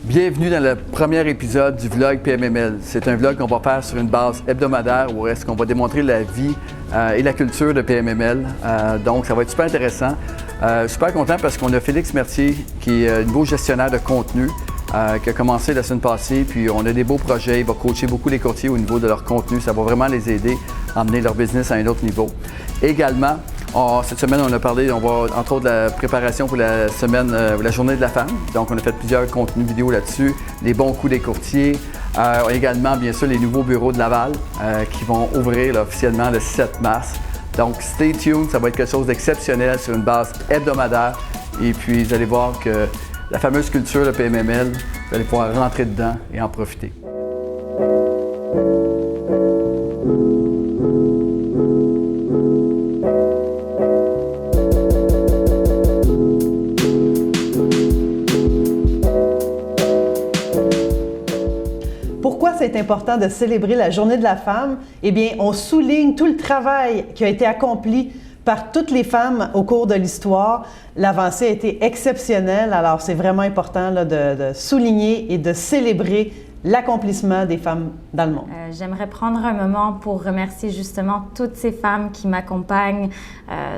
Bienvenue dans le premier épisode du vlog PMML. C'est un vlog qu'on va faire sur une base hebdomadaire où est-ce qu'on va démontrer la vie et la culture de PMML. Donc, ça va être super intéressant. Super content parce qu'on a Félix Mercier, qui est nouveau gestionnaire de contenu, qui a commencé la semaine passée. Puis, on a des beaux projets. Il va coacher beaucoup les courtiers au niveau de leur contenu. Ça va vraiment les aider à emmener leur business à un autre niveau. Également, cette semaine, on a parlé, on va entre autres de la préparation pour la semaine, la journée de la femme. Donc, on a fait plusieurs contenus vidéo là-dessus, les bons coups des courtiers. Également, bien sûr, les nouveaux bureaux de Laval qui vont ouvrir là, officiellement le 7 mars. Donc, stay tuned, ça va être quelque chose d'exceptionnel sur une base hebdomadaire. Et puis, vous allez voir que la fameuse culture de PMML, vous allez pouvoir rentrer dedans et en profiter. Pourquoi c'est important de célébrer la Journée de la femme? Eh bien, on souligne tout le travail qui a été accompli par toutes les femmes au cours de l'histoire. L'avancée a été exceptionnelle, alors c'est vraiment important là, de souligner et de célébrer l'accomplissement des femmes dans le monde. J'aimerais prendre un moment pour remercier justement toutes ces femmes qui m'accompagnent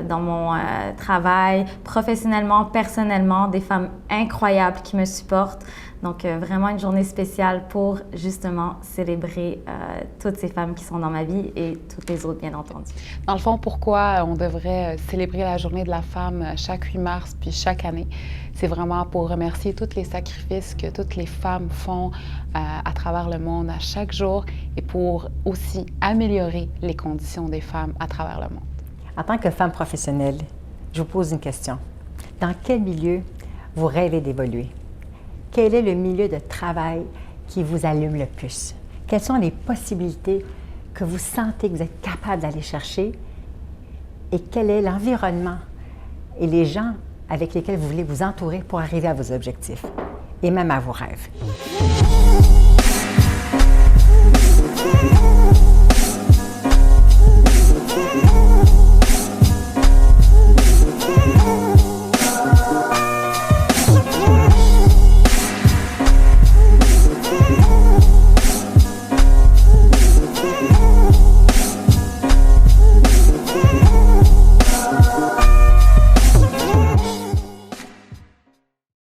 dans mon travail, professionnellement, personnellement, des femmes incroyables qui me supportent. Donc, vraiment une journée spéciale pour justement célébrer toutes ces femmes qui sont dans ma vie et toutes les autres, bien entendu. Dans le fond, pourquoi on devrait célébrer la Journée de la femme chaque 8 mars puis chaque année? C'est vraiment pour remercier tous les sacrifices que toutes les femmes font à travers le monde à chaque jour et pour aussi améliorer les conditions des femmes à travers le monde. En tant que femme professionnelle, je vous pose une question. Dans quel milieu vous rêvez d'évoluer? Quel est le milieu de travail qui vous allume le plus? Quelles sont les possibilités que vous sentez que vous êtes capable d'aller chercher? Et quel est l'environnement et les gens avec lesquels vous voulez vous entourer pour arriver à vos objectifs et même à vos rêves?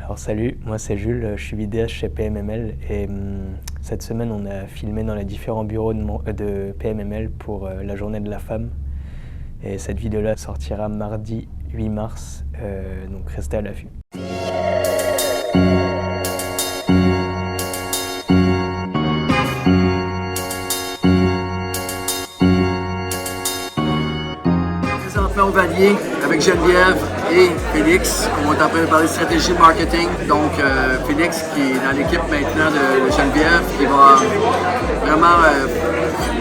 Alors salut, moi c'est Jules, je suis vidéaste chez PMML et cette semaine on a filmé dans les différents bureaux de PMML pour la journée de la femme. Et cette vidéo-là sortira mardi 8 mars, donc restez à l'affût. Présentement au Valier avec Geneviève et Félix. On est en train de parler de stratégie de marketing. Donc, Félix qui est dans l'équipe maintenant de Geneviève, qui va vraiment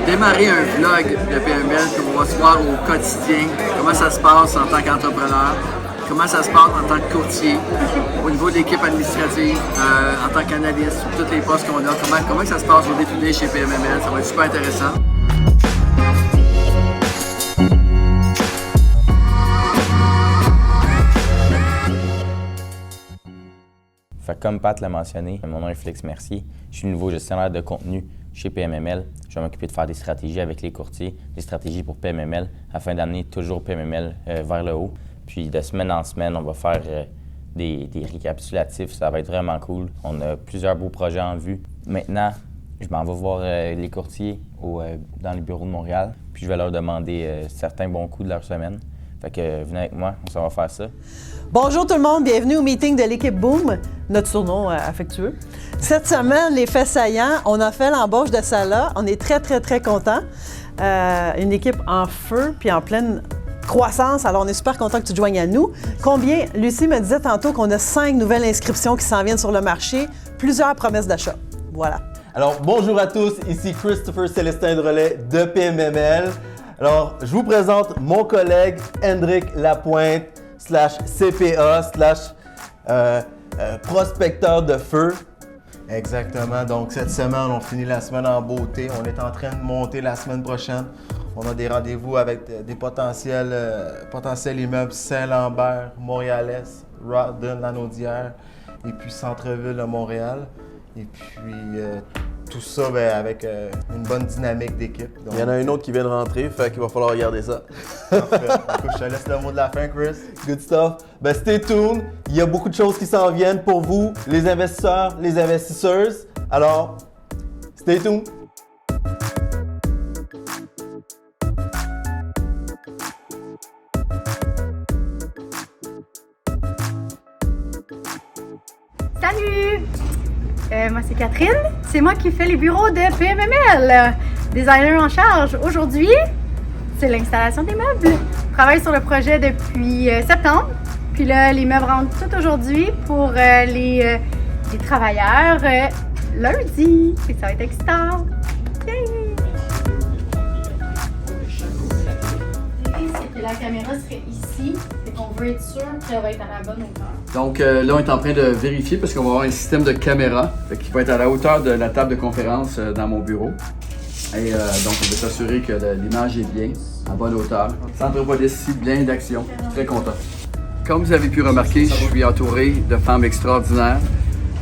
démarrer un vlog de PMML qu'on va se voir au quotidien. Comment ça se passe en tant qu'entrepreneur, comment ça se passe en tant que courtier, au niveau de l'équipe administrative, en tant qu'analyste, sur tous les postes qu'on a, comment ça se passe au day-to-day chez PMML. Ça va être super intéressant. Fait comme Pat l'a mentionné, mon nom est Félix Mercier. Je suis nouveau gestionnaire de contenu chez PMML. Je vais m'occuper de faire des stratégies avec les courtiers, des stratégies pour PMML, afin d'amener toujours PMML vers le haut. Puis de semaine en semaine, on va faire des récapitulatifs. Ça va être vraiment cool. On a plusieurs beaux projets en vue. Maintenant, je m'en vais voir les courtiers dans les bureaux de Montréal. Puis je vais leur demander certains bons coups de leur semaine. Fait que venez avec moi, on s'en va faire ça. Bonjour tout le monde, bienvenue au meeting de l'équipe Boom, notre surnom affectueux. Cette semaine, les faits saillants, on a fait l'embauche de Salah. On est très contents. Une équipe en feu puis en pleine croissance, alors on est super content que tu te joignes à nous. Combien? Lucie me disait tantôt qu'on a 5 nouvelles inscriptions qui s'en viennent sur le marché, plusieurs promesses d'achat. Voilà. Alors, bonjour à tous, ici Christopher Célestin Drolet de PMML. Alors, je vous présente mon collègue Hendrik Lapointe, /CPA, prospecteur de feu. Exactement. Donc, cette semaine, on finit la semaine en beauté. On est en train de monter la semaine prochaine. On a des rendez-vous avec des potentiels immeubles Saint-Lambert, Montréal-Est, Rawdon, Lanaudière et puis Centre-Ville de Montréal. Et puis, tout ça avec une bonne dynamique d'équipe. Il y en a un autre qui vient de rentrer, fait qu'il va falloir regarder ça. Parfait. Écoute, je te laisse le mot de la fin, Chris. Good stuff. Ben, stay tuned. Il y a beaucoup de choses qui s'en viennent pour vous, les investisseurs, les investisseuses. Alors, stay tuned. Salut! Moi, c'est Catherine. C'est moi qui fais les bureaux de PMML. Designer en charge. Aujourd'hui, c'est l'installation des meubles. Je travaille sur le projet depuis septembre. Puis là, les meubles rentrent tout aujourd'hui pour les travailleurs lundi. Et ça va être excitant. Yay! C'est que la caméra serait ici. Et qu'on veut être sûr qu'elle va être à la bonne hauteur. Donc là, on est en train de vérifier parce qu'on va avoir un système de caméra qui va être à la hauteur de la table de conférence dans mon bureau. Et donc, on va s'assurer que l'image est bien, à bonne hauteur. Centre-Polis ici, plein d'action. Très content. Comme vous avez pu remarquer, je suis entouré de femmes extraordinaires,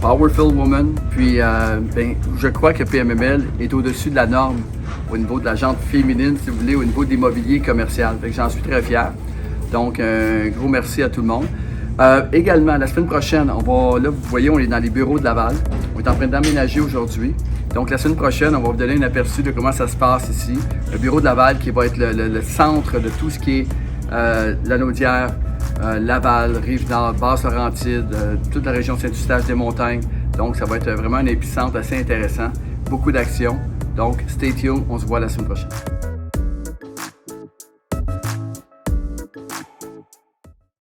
powerful women. Puis, je crois que PMML est au-dessus de la norme au niveau de la gente féminine, si vous voulez, au niveau de l'immobilier commercial. J'en suis très fier. Donc, un gros merci à tout le monde. Également, la semaine prochaine, là, vous voyez, on est dans les bureaux de Laval. On est en train d'aménager aujourd'hui. Donc, la semaine prochaine, on va vous donner un aperçu de comment ça se passe ici. Le bureau de Laval qui va être le centre de tout ce qui est Lanaudière, Laval, Rive-Nord, Basse-Laurentide, toute la région Saint-Eustache-des-Montagnes. Donc, ça va être vraiment un épicentre assez intéressant. Beaucoup d'actions. Donc, stay tuned. On se voit la semaine prochaine.